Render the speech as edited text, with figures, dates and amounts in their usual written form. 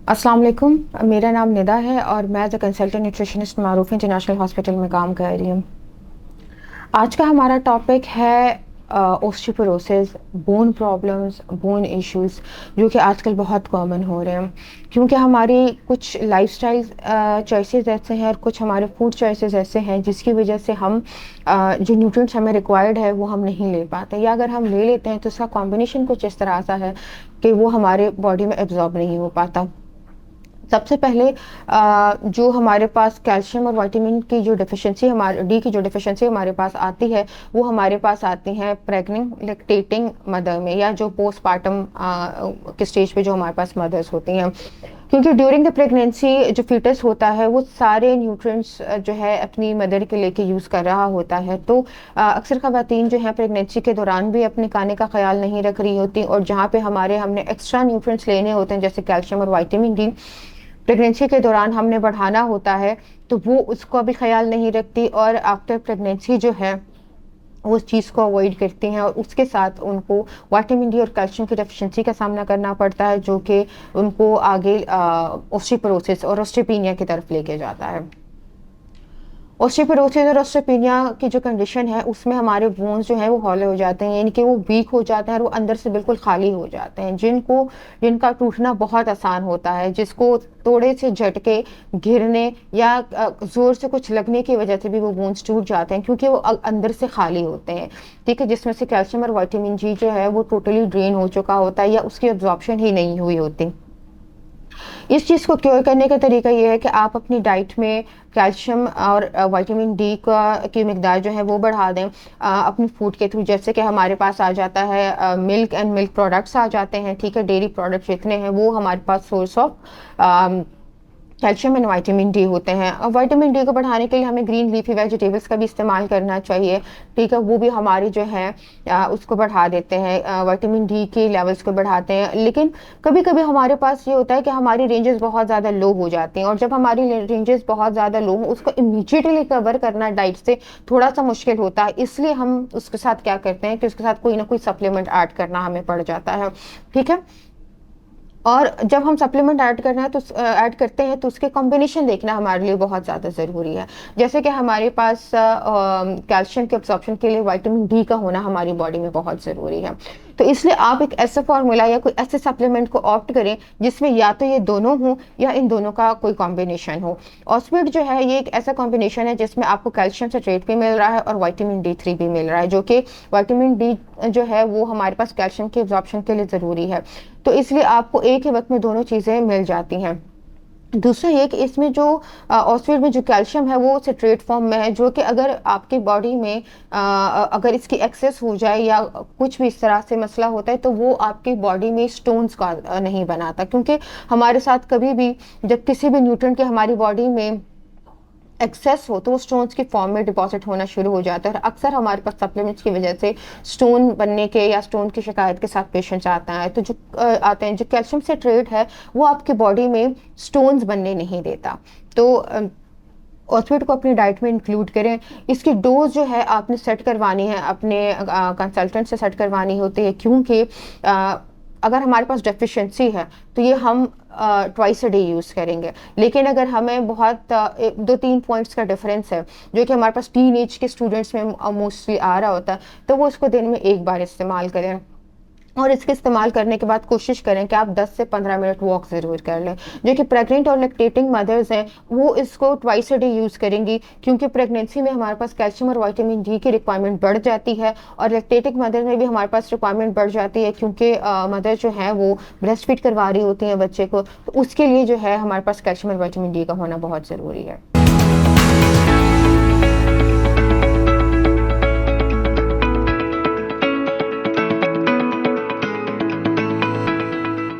अस्सलाम वालेकुम। मेरा नाम निदा है और मैं as a consultant nutritionist Maroof international hospital में काम कर रही हूँ। आज का हमारा टॉपिक है osteoporosis, bone problems, bone issues जो कि आजकल बहुत कॉमन हो रहे हैं क्योंकि हमारी कुछ लाइफस्टाइल चॉइसेस ऐसे हैं और कुछ हमारे फूड चॉइसेस ऐसे हैं जिसकी वजह से हम जो न्यूट्रिएंट्स हमें रिक्वायर्ड है वो हम नहीं ले पाते, या अगर हम ले लेते हैं तो उसका कॉम्बिनेशन कुछ इस तरह सा है कि वो हमारे बॉडी में एब्जॉर्ब नहीं हो पाता। सबसे पहले जो हमारे पास कैल्शियम और विटामिन की जो डिफिशिएंसी हमारे डी की जो डिफिशिएंसी हमारे पास आती है वो हमारे पास आती है प्रेग्नेंट लैक्टेटिंग मदर में, या जो पोस्टपार्टम के स्टेज पे जो हमारे पास मदर्स होती हैं, क्योंकि ड्यूरिंग द प्रेगनेंसी जो फीटस होता है वो सारे न्यूट्रिएंट्स जो है अपनी मदर के लेके यूज़ कर रहा होता है। तो अक्सर ख़वातीन जो है प्रेगनेंसी के दौरान भी अपने खाने का ख्याल नहीं रख रही होती और जहाँ पे हमने एक्स्ट्रा न्यूट्रिएंट्स लेने होते हैं जैसे कैल्शियम और विटामिन डी प्रेगनेंसी के दौरान हमने बढ़ाना होता है, तो वो उसका भी ख्याल नहीं रखती और आफ्टर प्रेगनेंसी जो है वो उस चीज़ को अवॉइड करती हैं और उसके साथ उनको विटामिन डी और कैल्शियम की डेफिशिएंसी का सामना करना पड़ता है जो कि उनको आगे ओस्टियोपोरोसिस और ऑस्टियोपेनिया की तरफ लेके जाता है। ओस्टियोपोरोसिस और ऑस्टियोपेनिया की जो कंडीशन है उसमें हमारे बोन्स जो हैं वो हौले हो जाते हैं, यानी कि वो वीक हो जाते हैं और वो अंदर से बिल्कुल खाली हो जाते हैं, जिनका टूटना बहुत आसान होता है, जिसको थोड़े से झटके, गिरने या ज़ोर से कुछ लगने की वजह से भी वो बोन्स टूट जाते हैं क्योंकि वो अंदर से खाली होते हैं। ठीक है, जिसमें से कैल्शियम और विटामिन जी जो है वो टोटली ड्रेन हो चुका होता है या उसकी एब्जॉर्प्शन ही नहीं हुई होती। इस चीज़ को क्योर करने का तरीका ये है कि आप अपनी डाइट में कैल्शियम और विटामिन डी की मिकदार जो है वो बढ़ा दें अपनी फूड के थ्रू। जैसे कि हमारे पास आ जाता है मिल्क एंड मिल्क प्रोडक्ट्स आ जाते हैं, ठीक है, डेयरी प्रोडक्ट्स जितने हैं वो हमारे पास source of calcium and vitamin D होते हैं। और विटामिन डी को बढ़ाने के लिए हमें ग्रीन लीफी वेजिटेबल्स का भी इस्तेमाल करना चाहिए, ठीक है, वो भी हमारी जो है उसको बढ़ा देते हैं, विटामिन डी के लेवल्स को बढ़ाते हैं। लेकिन कभी कभी हमारे पास ये होता है कि हमारी रेंजेस बहुत ज़्यादा लो हो जाती हैं और जब हमारी रेंजेस बहुत ज़्यादा लो हो उसको इमीडिएटली कवर करना डाइट से थोड़ा सा मुश्किल होता है, इसलिए हम उसके साथ क्या करते हैं कि उसके साथ कोई ना कोई सप्लीमेंट ऐड करना हमें पड़ जाता है। ठीक है, और जब हम सप्लीमेंट ऐड करते हैं तो उसके कॉम्बिनेशन देखना हमारे लिए बहुत ज़्यादा ज़रूरी है। जैसे कि हमारे पास कैल्शियम के एब्जॉर्प्शन के लिए विटामिन डी का होना हमारी बॉडी में बहुत ज़रूरी है, तो इसलिए आप एक ऐसा फार्मूला या कोई ऐसे सप्लीमेंट को ऑप्ट करें जिसमें या तो ये दोनों हो या इन दोनों का कोई कॉम्बिनेशन हो। ऑस्मिड जो है ये एक ऐसा कॉम्बिनेशन है जिसमें आपको कैल्शियम सिट्रेट भी मिल रहा है और विटामिन D3 भी मिल रहा है, जो कि विटामिन डी जो है वो हमारे पास कैल्शियम के एब्जॉर्प्शन के लिए ज़रूरी है, तो इसलिए आपको एक ही वक्त में दोनों चीज़ें मिल जाती हैं। दूसरा ये कि इसमें जो ऑस्ट्रेट में जो कैल्शियम है वो सिट्रेट फॉर्म में है, जो कि अगर आपकी बॉडी में अगर इसकी एक्सेस हो जाए या कुछ भी इस तरह से मसला होता है तो वो आपकी बॉडी में स्टोन्स का नहीं बनाता, क्योंकि हमारे साथ कभी भी जब किसी भी न्यूट्रिएंट के हमारी बॉडी में एक्सेस हो तो वो स्टोन्स की फॉर्म में डिपॉजिट होना शुरू हो जाता है और अक्सर हमारे पास सप्लीमेंट्स की वजह से स्टोन बनने के या स्टोन की शिकायत के साथ पेशेंट्स आते हैं जो कैल्शियम सिट्रेट है वो आपकी बॉडी में स्टोन्स बनने नहीं देता। तो ऑस्मिड को अपनी डाइट में इंक्लूड करें। इसकी डोज जो है आपने सेट करवानी है, अपने कंसल्टेंट से सेट करवानी होती है, क्योंकि अगर हमारे पास डेफिशिएंसी है तो ये हम ट्वाइस अ डे यूज़ करेंगे, लेकिन अगर हमें बहुत 2-3 पॉइंट्स का डिफरेंस है जो कि हमारे पास टीन एज के स्टूडेंट्स में मोस्टली आ रहा होता है, तो वो उसको दिन में एक बार इस्तेमाल करें और इसके इस्तेमाल करने के बाद कोशिश करें कि आप 10 से 15 मिनट वॉक ज़रूर कर लें। जो कि प्रेग्नेंट और लैक्टेटिंग मदर्स हैं वो इसको ट्वाइस अ डे यूज़ करेंगी, क्योंकि प्रेगनेंसी में हमारे पास कैल्शियम और विटामिन डी की रिक्वायरमेंट बढ़ जाती है और लैक्टेटिंग मदर में भी हमारे पास रिक्वायरमेंट बढ़ जाती है, क्योंकि मदर जो है वो ब्रेस्ट फीड करवा रही होती हैं बच्चे को, तो उसके लिए जो है हमारे पास कैल्शियम और विटामिन डी का होना बहुत ज़रूरी है।